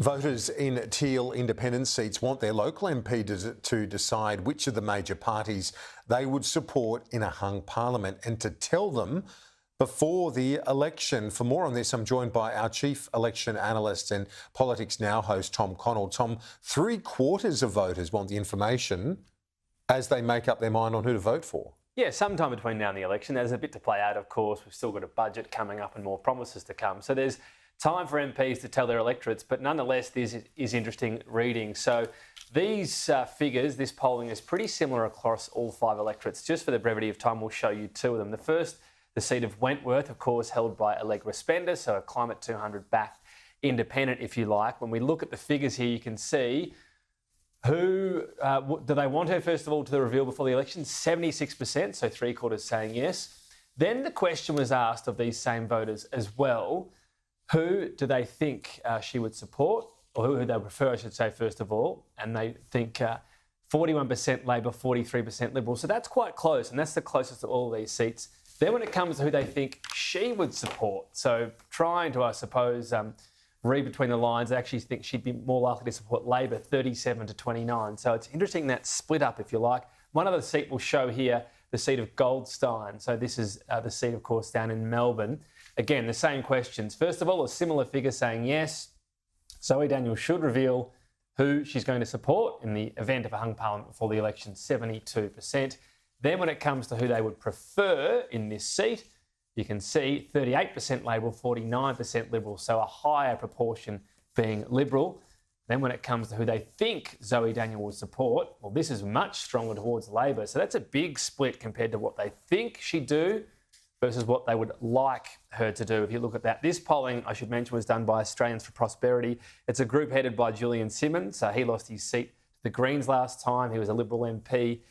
Voters in Teal independent seats want their local MP to decide which of the major parties they would support in a hung parliament and to tell them before the election. For more on this, I'm joined by our chief election analyst and Politics Now host, Tom Connell. Tom, 3/4 of voters want the information as they make up their mind on who to vote for. Yeah, sometime between now and the election. There's a bit to play out, of course. We've still got a budget coming up and more promises to come. So there's time for MPs to tell their electorates, but nonetheless, this is interesting reading. So these figures, this polling is pretty similar across all 5 electorates. Just for the brevity of time, we'll show you 2 of them. The first, the seat of Wentworth, of course, held by Allegra Spender, so a Climate 200 backed independent, if you like. When we look at the figures here, you can see who do they want her, first of all, to the reveal before the election? 76%, so 3/4 saying yes. Then the question was asked of these same voters as well, who do they think she would support, or who they prefer, I should say, first of all? And they think 41% Labor, 43% Liberal. So that's quite close, and that's the closest to all of these seats. Then when it comes to who they think she would support, so trying to, I suppose, read between the lines, they actually think she'd be more likely to support Labor, 37 to 29. So it's interesting that split up, if you like. One other seat we'll show here, the seat of Goldstein. So this is the seat, of course, down in Melbourne. Again, the same questions. First of all, a similar figure saying yes. Zoe Daniels should reveal who she's going to support in the event of a hung parliament before the election, 72%. Then when it comes to who they would prefer in this seat, you can see 38% Labor, 49% Liberal, so a higher proportion being Liberal. Then when it comes to who they think Zoe Daniels will support, well, this is much stronger towards Labor. So that's a big split compared to what they think she'd do versus what they would like her to do. If you look at that, this polling, I should mention, was done by Australians for Prosperity. It's a group headed by Julian Simmons. He lost his seat to the Greens last time. He was a Liberal MP.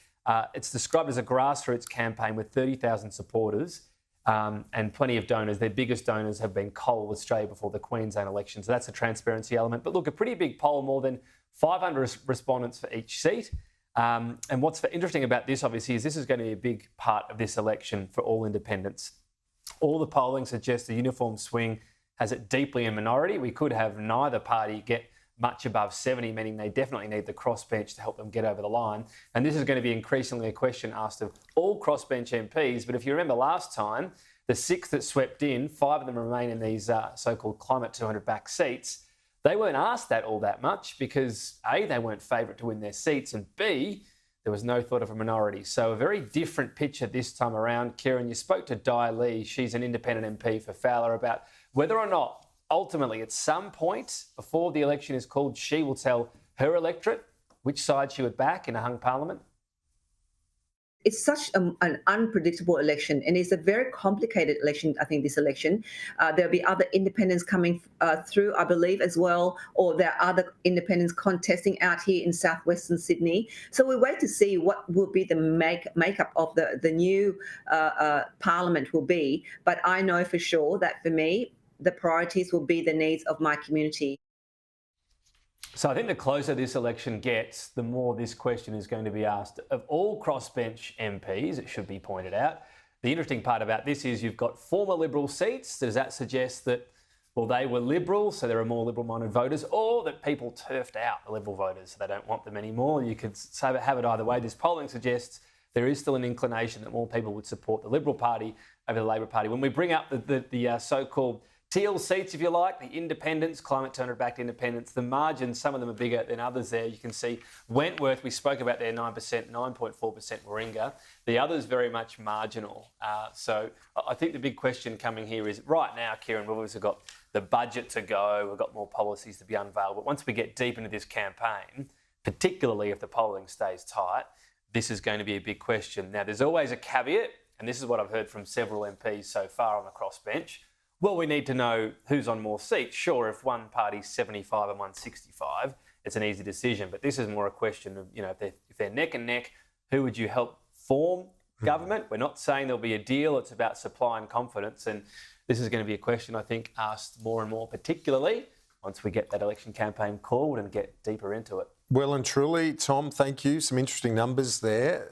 It's described as a grassroots campaign with 30,000 supporters and plenty of donors. Their biggest donors have been Coal Australia before the Queensland election. So that's a transparency element. But look, a pretty big poll, more than 500 respondents for each seat. And what's interesting about this, obviously, is this is going to be a big part of this election for all independents. All the polling suggests the uniform swing has it deeply in minority. We could have neither party get much above 70, meaning they definitely need the crossbench to help them get over the line. And this is going to be increasingly a question asked of all crossbench MPs. But if you remember last time, the 6 that swept in, 5 of them remain in these so-called Climate 200 back seats. They weren't asked that all that much because A, they weren't favourite to win their seats, and B, there was no thought of a minority. So a very different picture this time around. Kieran, you spoke to Di Lee, she's an independent MP for Fowler, about whether or not ultimately at some point before the election is called, she will tell her electorate which side she would back in a hung parliament. It's such an unpredictable election, and it's a very complicated election, I think, this election. There'll be other independents coming through, I believe, as well, or there are other independents contesting out here in southwestern Sydney. So we wait to see what will be the makeup of the new parliament will be. But I know for sure that for me, the priorities will be the needs of my community. So I think the closer this election gets, the more this question is going to be asked of all crossbench MPs, it should be pointed out. The interesting part about this is you've got former Liberal seats. Does that suggest that, well, they were Liberal, so there are more Liberal-minded voters, or that people turfed out the Liberal voters, so they don't want them anymore? You could have it either way. This polling suggests there is still an inclination that more people would support the Liberal Party over the Labor Party. When we bring up the so-called Teal seats, if you like, the independents, Climate 200 backed independents, the margins, some of them are bigger than others there. You can see Wentworth, we spoke about their 9%, 9.4% Warringah. The others very much marginal. So I think the big question coming here is right now, Kieran, we've obviously got the budget to go, we've got more policies to be unveiled. But once we get deep into this campaign, particularly if the polling stays tight, this is going to be a big question. Now, there's always a caveat, and this is what I've heard from several MPs so far on the crossbench. Well, we need to know who's on more seats. Sure, if one party's 75 and one's 65, it's an easy decision. But this is more a question of, if they're neck and neck, who would you help form government? We're not saying there'll be a deal. It's about supply and confidence. And this is going to be a question, I think, asked more and more, particularly once we get that election campaign called and get deeper into it. Well and truly, Tom, thank you. Some interesting numbers there.